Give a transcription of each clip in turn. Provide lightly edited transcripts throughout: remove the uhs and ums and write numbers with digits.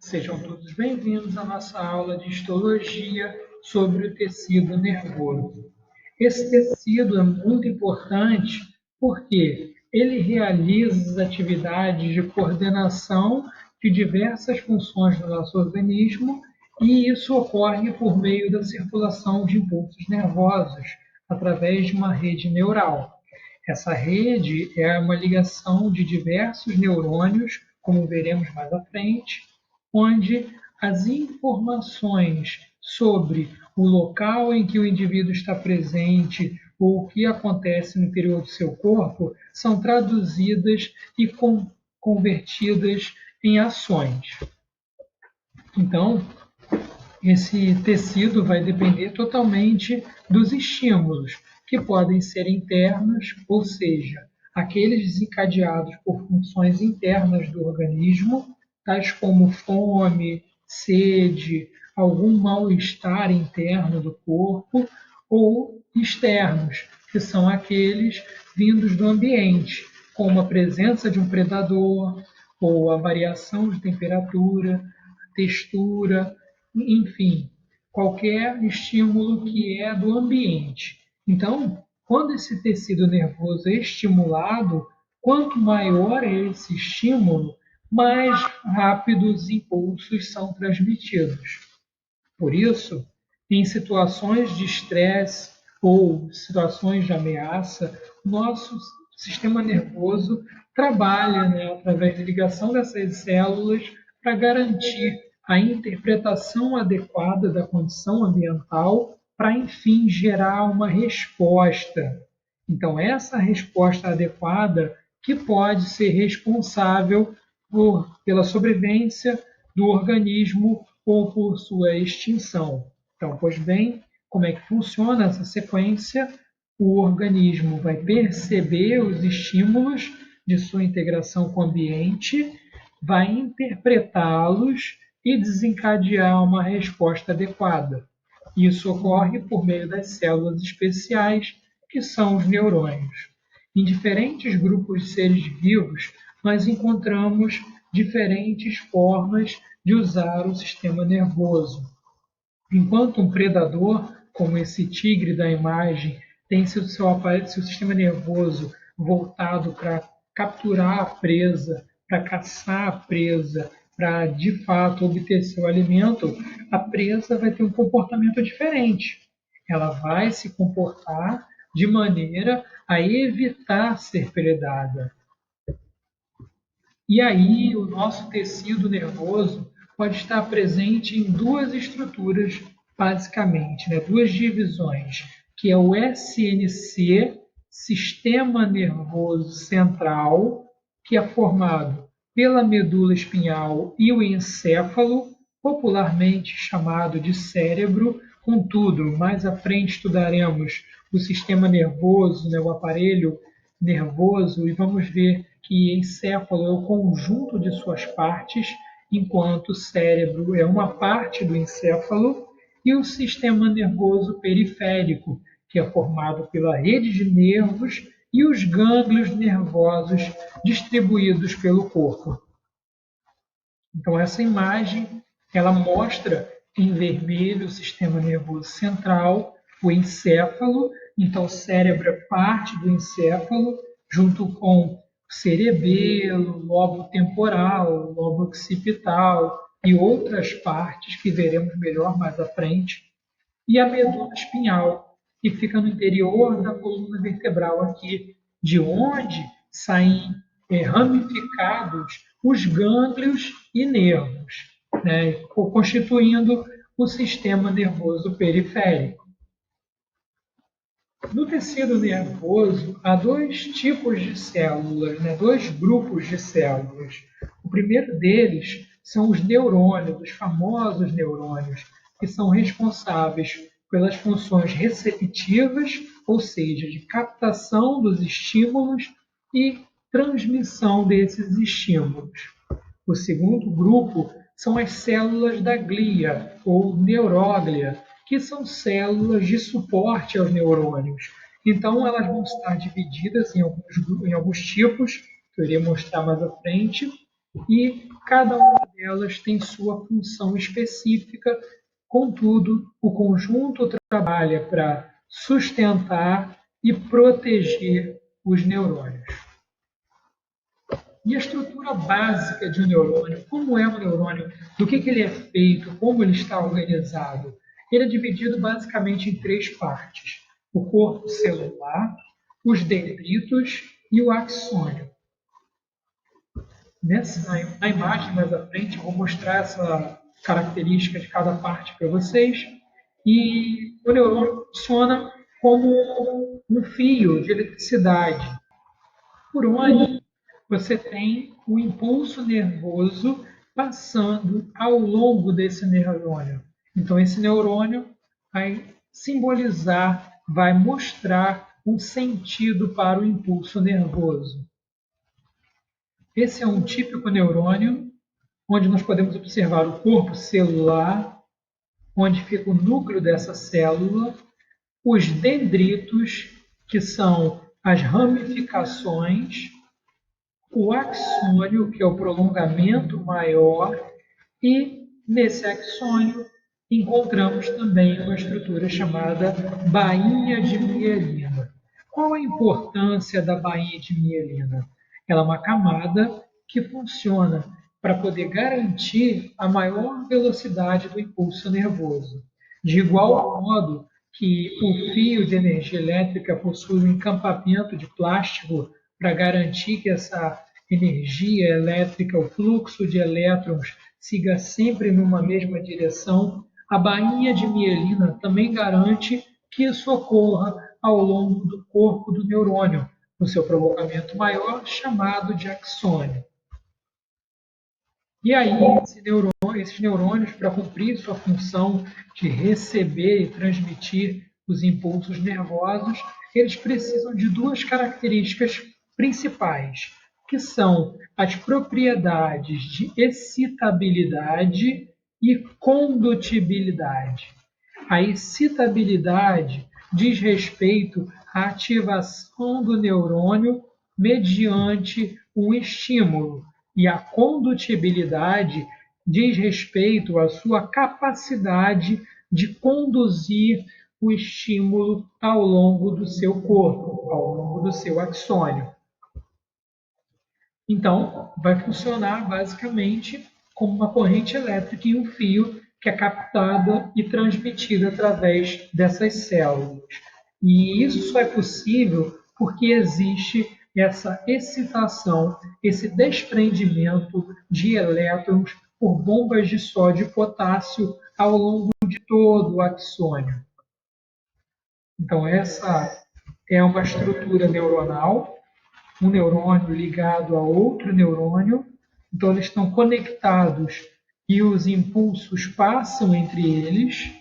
Sejam todos bem-vindos à nossa aula de histologia sobre o tecido nervoso. Esse tecido é muito importante porque ele realiza as atividades de coordenação de diversas funções do nosso organismo e isso ocorre por meio da circulação de impulsos nervosos através de uma rede neural. Essa rede é uma ligação de diversos neurônios, como veremos mais à frente, onde as informações sobre o local em que o indivíduo está presente ou o que acontece no interior do seu corpo são traduzidas e convertidas em ações. Então, esse tecido vai depender totalmente dos estímulos, que podem ser internos, ou seja, aqueles desencadeados por funções internas do organismo, tais como fome, sede, algum mal-estar interno do corpo, ou externos, que são aqueles vindos do ambiente, como a presença de um predador, ou a variação de temperatura, textura, enfim, qualquer estímulo que é do ambiente. Então, quando esse tecido nervoso é estimulado, quanto maior é esse estímulo, mais rápidos os impulsos são transmitidos. Por isso, em situações de estresse ou situações de ameaça, nosso sistema nervoso trabalha, através da ligação dessas células para garantir a interpretação adequada da condição ambiental para, enfim, gerar uma resposta. Então, essa resposta adequada que pode ser responsável pela sobrevivência do organismo ou por sua extinção. Então, pois bem, como é que funciona essa sequência? O organismo vai perceber os estímulos de sua integração com o ambiente, vai interpretá-los e desencadear uma resposta adequada. Isso ocorre por meio das células especiais, que são os neurônios. Em diferentes grupos de seres vivos, nós encontramos diferentes formas de usar o sistema nervoso. Enquanto um predador, como esse tigre da imagem, tem seu sistema nervoso voltado para capturar a presa, para caçar a presa, para de fato obter seu alimento, a presa vai ter um comportamento diferente. Ela vai se comportar de maneira a evitar ser predada. E aí, o nosso tecido nervoso pode estar presente em duas estruturas, basicamente, duas divisões, que é o SNC, Sistema Nervoso Central, que é formado pela medula espinhal e o encéfalo, popularmente chamado de cérebro. Contudo, mais à frente estudaremos o sistema nervoso, o aparelho nervoso, e vamos ver que encéfalo é o conjunto de suas partes, enquanto o cérebro é uma parte do encéfalo, e o sistema nervoso periférico, que é formado pela rede de nervos e os gânglios nervosos distribuídos pelo corpo. Então, essa imagem ela mostra em vermelho o sistema nervoso central, o encéfalo. Então, o cérebro é parte do encéfalo, junto com o cerebelo, lobo temporal, lobo occipital e outras partes que veremos melhor mais à frente. E a medula espinhal, que fica no interior da coluna vertebral aqui, de onde saem ramificados os gânglios e nervos, constituindo o sistema nervoso periférico. No tecido nervoso, há dois tipos de células, dois grupos de células. O primeiro deles são os neurônios, os famosos neurônios, que são responsáveis pelas funções receptivas, ou seja, de captação dos estímulos e transmissão desses estímulos. O segundo grupo são as células da glia, ou neuróglia, que são células de suporte aos neurônios. Então, elas vão estar divididas em alguns tipos, que eu irei mostrar mais à frente, e cada uma delas tem sua função específica, contudo, o conjunto trabalha para sustentar e proteger os neurônios. E a estrutura básica de um neurônio, como é um neurônio, do que ele é feito, como ele está organizado? Ele é dividido basicamente em três partes: o corpo celular, os dendritos e o axônio. Na imagem mais à frente, eu vou mostrar essa característica de cada parte para vocês. E o neurônio funciona como um fio de eletricidade, por onde você tem o impulso nervoso passando ao longo desse neurônio. Então, esse neurônio vai simbolizar, vai mostrar um sentido para o impulso nervoso. Esse é um típico neurônio, onde nós podemos observar o corpo celular, onde fica o núcleo dessa célula, os dendritos, que são as ramificações, o axônio, que é o prolongamento maior, e nesse axônio encontramos também uma estrutura chamada bainha de mielina. Qual a importância da bainha de mielina? Ela é uma camada que funciona para poder garantir a maior velocidade do impulso nervoso. De igual modo que o fio de energia elétrica possui um encampamento de plástico para garantir que essa energia elétrica, o fluxo de elétrons, siga sempre numa mesma direção, a bainha de mielina também garante que isso ocorra ao longo do corpo do neurônio, no seu provocamento maior, chamado de axônio. E aí, esses neurônios, para cumprir sua função de receber e transmitir os impulsos nervosos, eles precisam de duas características principais, que são as propriedades de excitabilidade e condutibilidade. A excitabilidade diz respeito à ativação do neurônio mediante um estímulo, e a condutibilidade diz respeito à sua capacidade de conduzir o estímulo ao longo do seu corpo, ao longo do seu axônio. Então, vai funcionar basicamente como uma corrente elétrica em um fio que é captada e transmitida através dessas células. E isso só é possível porque existe essa excitação, esse desprendimento de elétrons por bombas de sódio e potássio ao longo de todo o axônio. Então, essa é uma estrutura neuronal, um neurônio ligado a outro neurônio, então eles estão conectados e os impulsos passam entre eles,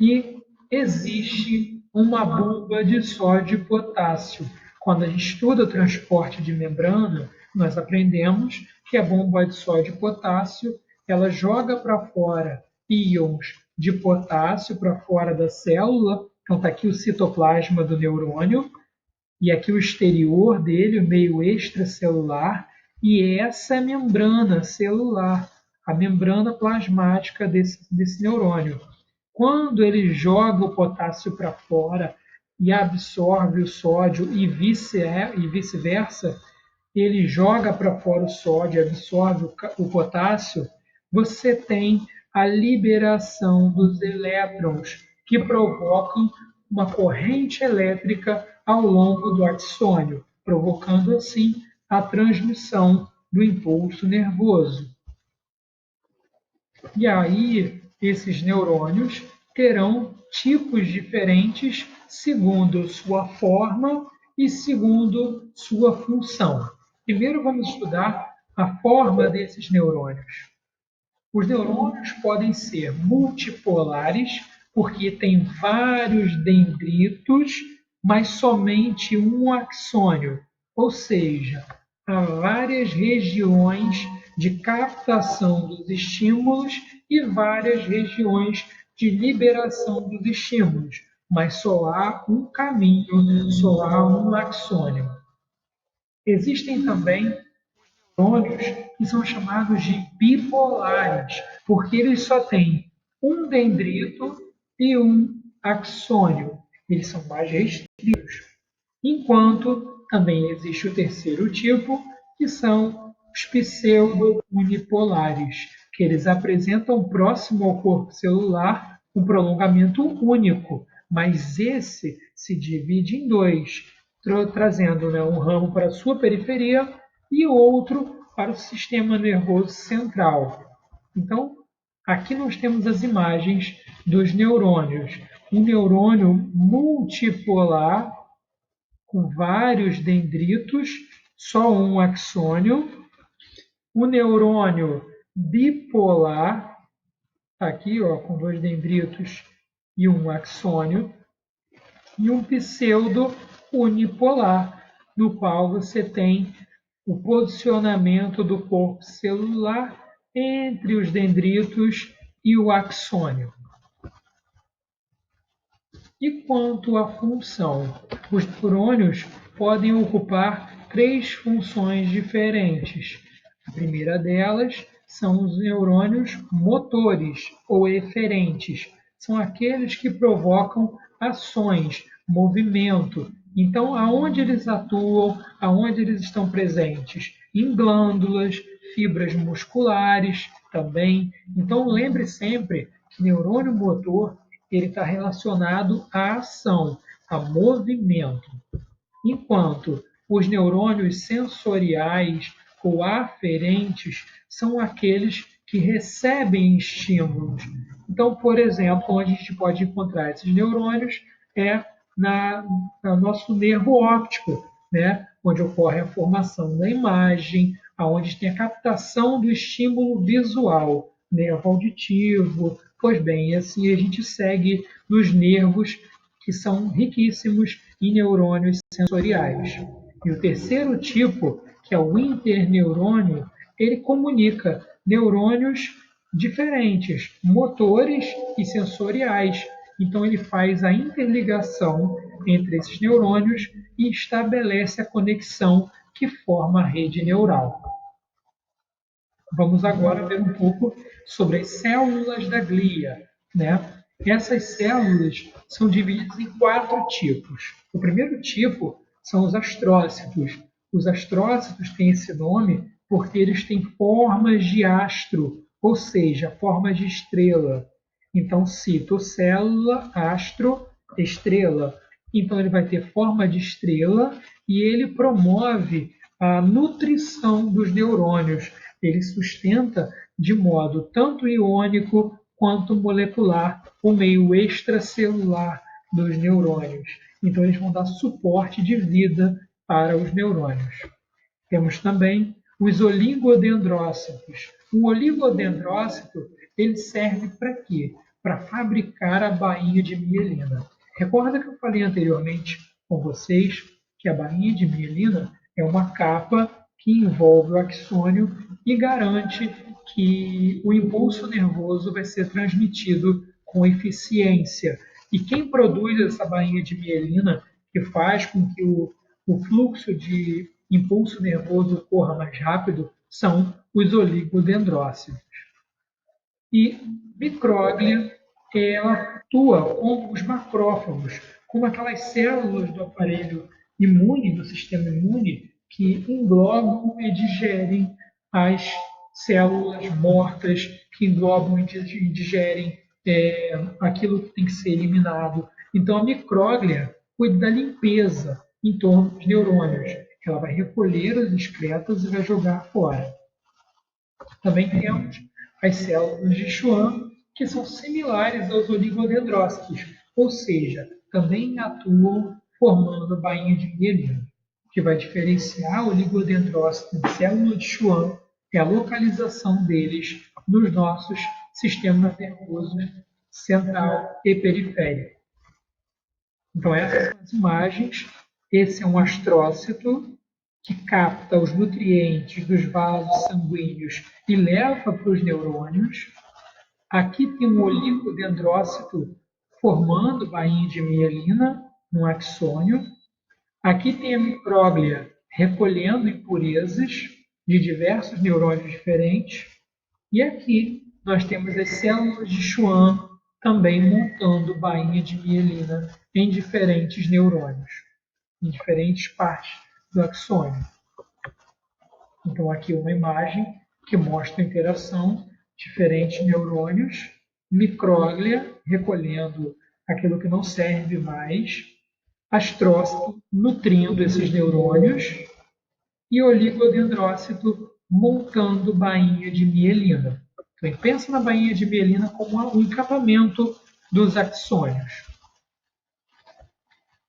e existe uma bomba de sódio e potássio. Quando a gente estuda o transporte de membrana, nós aprendemos que a bomba de sódio e potássio ela joga para fora íons de potássio para fora da célula. Então está aqui o citoplasma do neurônio, e aqui o exterior dele, o meio extracelular, e essa é a membrana celular, a membrana plasmática desse neurônio. Quando ele joga o potássio para fora e absorve o sódio e vice-versa, ele joga para fora o sódio, absorve o potássio, você tem a liberação dos elétrons que provocam uma corrente elétrica ao longo do axônio, provocando assim a transmissão do impulso nervoso. E aí, esses neurônios terão tipos diferentes segundo sua forma e segundo sua função. Primeiro, vamos estudar a forma desses neurônios. Os neurônios podem ser multipolares, porque tem vários dendritos, mas somente um axônio, ou seja, há várias regiões de captação dos estímulos e várias regiões de liberação dos estímulos, mas só há um caminho, só há um axônio. Existem também neurônios que são chamados de bipolares, porque eles só têm um dendrito e um axônio. Eles são mais restritos. Enquanto também existe o terceiro tipo, que são os pseudo-unipolares, que eles apresentam próximo ao corpo celular um prolongamento único, mas esse se divide em dois, trazendo, né, um ramo para a sua periferia e outro para o sistema nervoso central. Então, aqui nós temos as imagens dos neurônios. Um neurônio multipolar com vários dendritos, só um axônio. O neurônio bipolar, tá aqui, ó, com dois dendritos e um axônio. E um pseudo unipolar, no qual você tem o posicionamento do corpo celular entre os dendritos e o axônio. E quanto à função? Os neurônios podem ocupar três funções diferentes. A primeira delas são os neurônios motores ou eferentes. São aqueles que provocam ações, movimento. Então, aonde eles atuam, aonde eles estão presentes? Em glândulas, fibras musculares também. Então, lembre sempre que neurônio motor ele está relacionado à ação, a movimento. Enquanto os neurônios sensoriais ou aferentes são aqueles que recebem estímulos. Então, por exemplo, onde a gente pode encontrar esses neurônios é no nosso nervo óptico, né? Onde ocorre a formação da imagem, onde tem a captação do estímulo visual, nervo auditivo. Pois bem, assim a gente segue nos nervos que são riquíssimos em neurônios sensoriais. E o terceiro tipo, que é o interneurônio, ele comunica neurônios diferentes, motores e sensoriais. Então ele faz a interligação entre esses neurônios e estabelece a conexão que forma a rede neural. Vamos agora ver um pouco sobre as células da glia, né? Essas células são divididas em quatro tipos. O primeiro tipo são os astrócitos. Os astrócitos têm esse nome porque eles têm formas de astro, ou seja, formas de estrela. Então, citocélula, astro, estrela. Então, ele vai ter forma de estrela e ele promove a nutrição dos neurônios. Ele sustenta de modo tanto iônico quanto molecular o meio extracelular dos neurônios. Então, eles vão dar suporte de vida para os neurônios. Temos também os oligodendrócitos. O oligodendrócito ele serve para quê? Para fabricar a bainha de mielina. Recorda que eu falei anteriormente com vocês que a bainha de mielina é uma capa que envolve o axônio e garante que o impulso nervoso vai ser transmitido com eficiência. E quem produz essa bainha de mielina, que faz com que o fluxo de impulso nervoso ocorra mais rápido, são os oligodendrócitos. E micróglia, ela atua como os macrófagos, como aquelas células do aparelho imune, do sistema imune, que englobam e digerem as células mortas, que englobam e digerem aquilo que tem que ser eliminado. Então, a micróglia cuida da limpeza em torno dos neurônios. Ela vai recolher as excretas e vai jogar fora. Também temos as células de Schwann, que são similares aos oligodendrócitos, ou seja, também atuam formando a bainha de mielina. O que vai diferenciar o oligodendrócito de célula de Schwann é a localização deles nos nossos sistemas nervosos central e periférico. Então, essas são as imagens. Esse é um astrócito que capta os nutrientes dos vasos sanguíneos e leva para os neurônios. Aqui tem um oligodendrócito formando bainha de mielina no axônio. Aqui tem a micróglia recolhendo impurezas de diversos neurônios diferentes. E aqui nós temos as células de Schwann também montando bainha de mielina em diferentes neurônios, em diferentes partes do axônio. Então, aqui uma imagem que mostra a interação de diferentes neurônios, micróglia recolhendo aquilo que não serve mais, astrócito nutrindo esses neurônios e oligodendrócito montando bainha de mielina. Então, pensa na bainha de mielina como um encampamento dos axônios.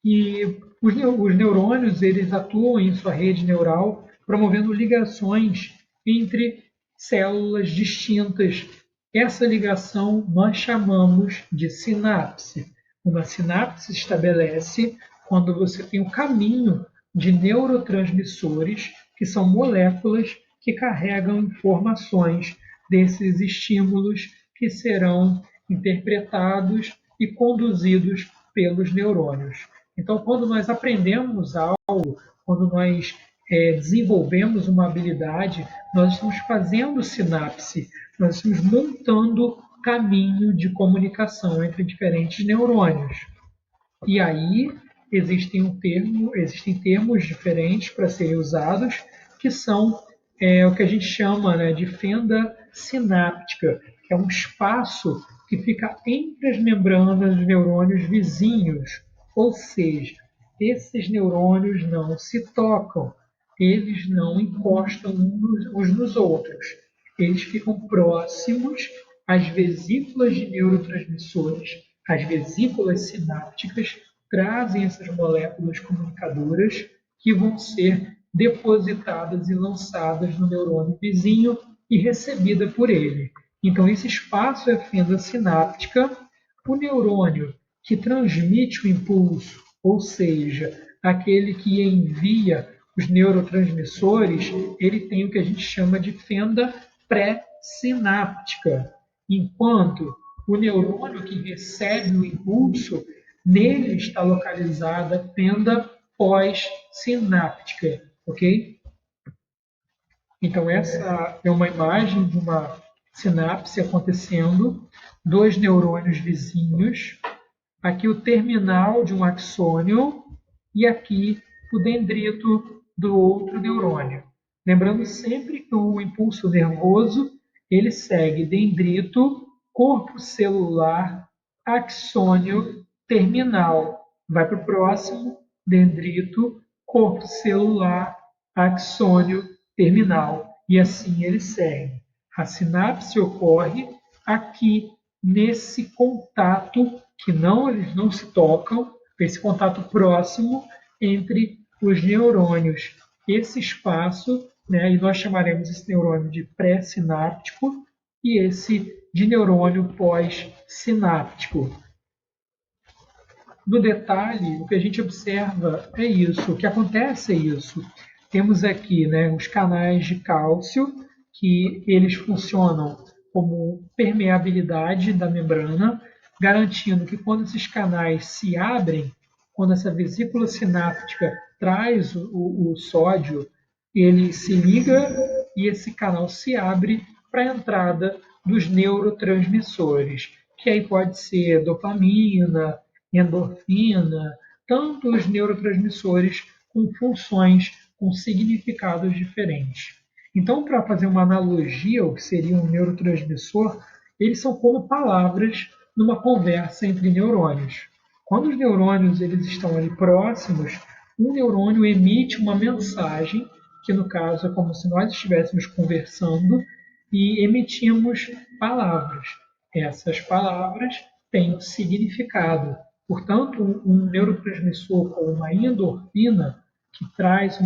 E os neurônios eles atuam em sua rede neural promovendo ligações entre células distintas. Essa ligação nós chamamos de sinapse. Uma sinapse se estabelece quando você tem um caminho de neurotransmissores, que são moléculas que carregam informações desses estímulos que serão interpretados e conduzidos pelos neurônios. Então, quando nós aprendemos algo, quando nós desenvolvemos uma habilidade, nós estamos fazendo sinapse, nós estamos montando caminho de comunicação entre diferentes neurônios. E aí existem termos diferentes para serem usados, que são o que a gente chama de fenda sináptica, que é um espaço que fica entre as membranas dos neurônios vizinhos, ou seja, esses neurônios não se tocam, eles não encostam uns nos outros, eles ficam próximos às vesículas de neurotransmissores, as vesículas sinápticas trazem essas moléculas comunicadoras que vão ser depositadas e lançadas no neurônio vizinho e recebida por ele. Então, esse espaço é a fenda sináptica. O neurônio que transmite o impulso, ou seja, aquele que envia os neurotransmissores, ele tem o que a gente chama de fenda pré-sináptica, enquanto o neurônio que recebe o impulso, nele está localizada a fenda pós-sináptica, ok? Então, essa é uma imagem de uma sinapse acontecendo, dois neurônios vizinhos, aqui o terminal de um axônio e aqui o dendrito do outro neurônio. Lembrando sempre que o impulso nervoso ele segue dendrito, corpo celular, axônio, terminal. Vai para o próximo, dendrito, corpo celular, axônio, terminal. E assim ele segue. A sinapse ocorre aqui nesse contato que eles não se tocam, esse contato próximo entre os neurônios. Esse espaço, e nós chamaremos esse neurônio de pré-sináptico e esse de neurônio pós-sináptico. No detalhe, o que a gente observa é isso, o que acontece é isso. Temos aqui os canais de cálcio, que eles funcionam como permeabilidade da membrana, garantindo que quando esses canais se abrem, quando essa vesícula sináptica traz o sódio, ele se liga e esse canal se abre para a entrada dos neurotransmissores, que aí pode ser dopamina, endorfina, tantos neurotransmissores com funções, com significados diferentes. Então, para fazer uma analogia ao que seria um neurotransmissor, eles são como palavras numa conversa entre neurônios. Quando os neurônios eles estão ali próximos, um neurônio emite uma mensagem, que no caso é como se nós estivéssemos conversando e emitimos palavras. Essas palavras têm um significado. Portanto, um neurotransmissor como uma endorfina, que traz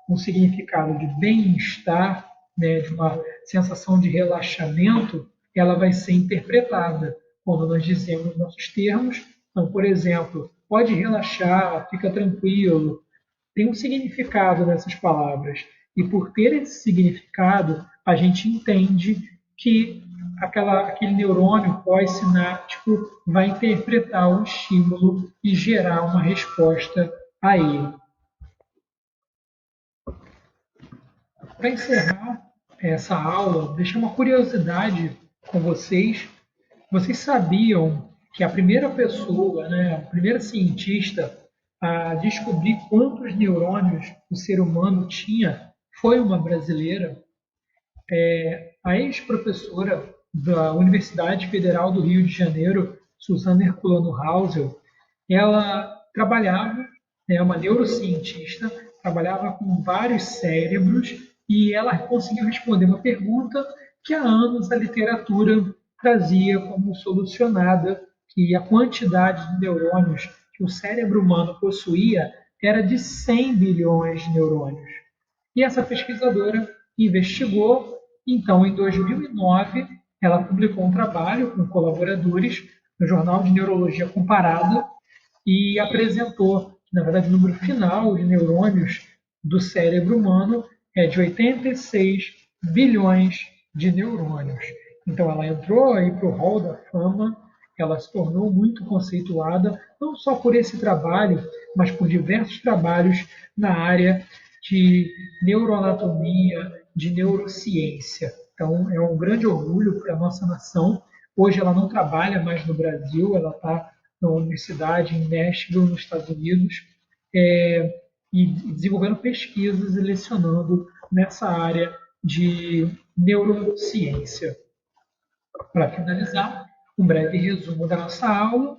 um significado de bem-estar, de uma sensação de relaxamento, ela vai ser interpretada quando nós dizemos nossos termos. Então, por exemplo, pode relaxar, fica tranquilo. Tem um significado nessas palavras. E por ter esse significado, a gente entende que aquele neurônio pós-sináptico vai interpretar o estímulo e gerar uma resposta a ele. Para encerrar essa aula, deixar uma curiosidade com vocês. Vocês sabiam que a primeira pessoa, né, a primeira cientista a descobrir quantos neurônios o ser humano tinha foi uma brasileira? A ex-professora da Universidade Federal do Rio de Janeiro, Suzana Herculano Hausel, ela trabalhava, é uma neurocientista, trabalhava com vários cérebros e ela conseguiu responder uma pergunta que há anos a literatura trazia como solucionada, que a quantidade de neurônios que o cérebro humano possuía era de 100 bilhões de neurônios. E essa pesquisadora investigou, então, em 2009, ela publicou um trabalho com colaboradores no Jornal de Neurologia Comparada e apresentou que, na verdade, o número final de neurônios do cérebro humano é de 86 bilhões de neurônios. Então, ela entrou aí para o hall da fama, ela se tornou muito conceituada, não só por esse trabalho, mas por diversos trabalhos na área de neuroanatomia, de neurociência. Então, é um grande orgulho para a nossa nação. Hoje ela não trabalha mais no Brasil, ela está na universidade em Nashville, nos Estados Unidos, e desenvolvendo pesquisas e lecionando nessa área de neurociência. Para finalizar, um breve resumo da nossa aula,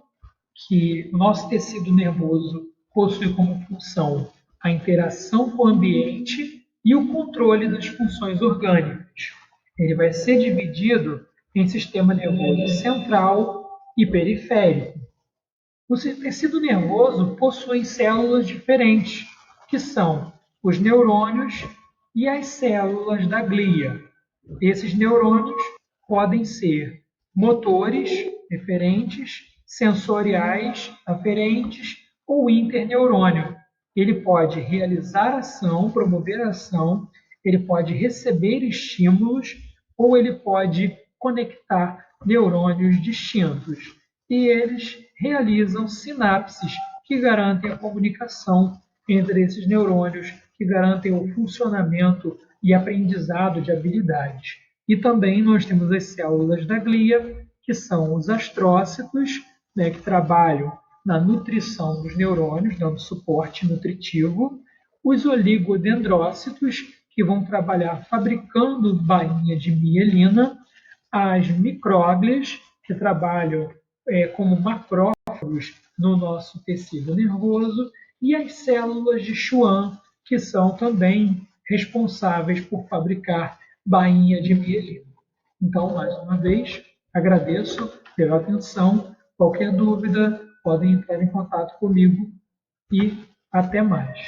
que o nosso tecido nervoso possui como função a interação com o ambiente e o controle das funções orgânicas. Ele vai ser dividido em sistema nervoso central e periférico. O tecido nervoso possui células diferentes, que são os neurônios e as células da glia. Esses neurônios podem ser motores, referentes, sensoriais, aferentes ou interneurônio. Ele pode realizar ação, promover ação, ele pode receber estímulos ou ele pode conectar neurônios distintos. E eles realizam sinapses que garantem a comunicação entre esses neurônios, que garantem o funcionamento e aprendizado de habilidades. E também nós temos as células da glia, que são os astrócitos, né, que trabalham na nutrição dos neurônios, dando suporte nutritivo, os oligodendrócitos, que vão trabalhar fabricando bainha de mielina, as micróglias, que trabalham como macrófagos no nosso tecido nervoso, e as células de Schwann, que são também responsáveis por fabricar bainha de mielina. Então, mais uma vez, agradeço pela atenção. Qualquer dúvida, podem entrar em contato comigo e até mais.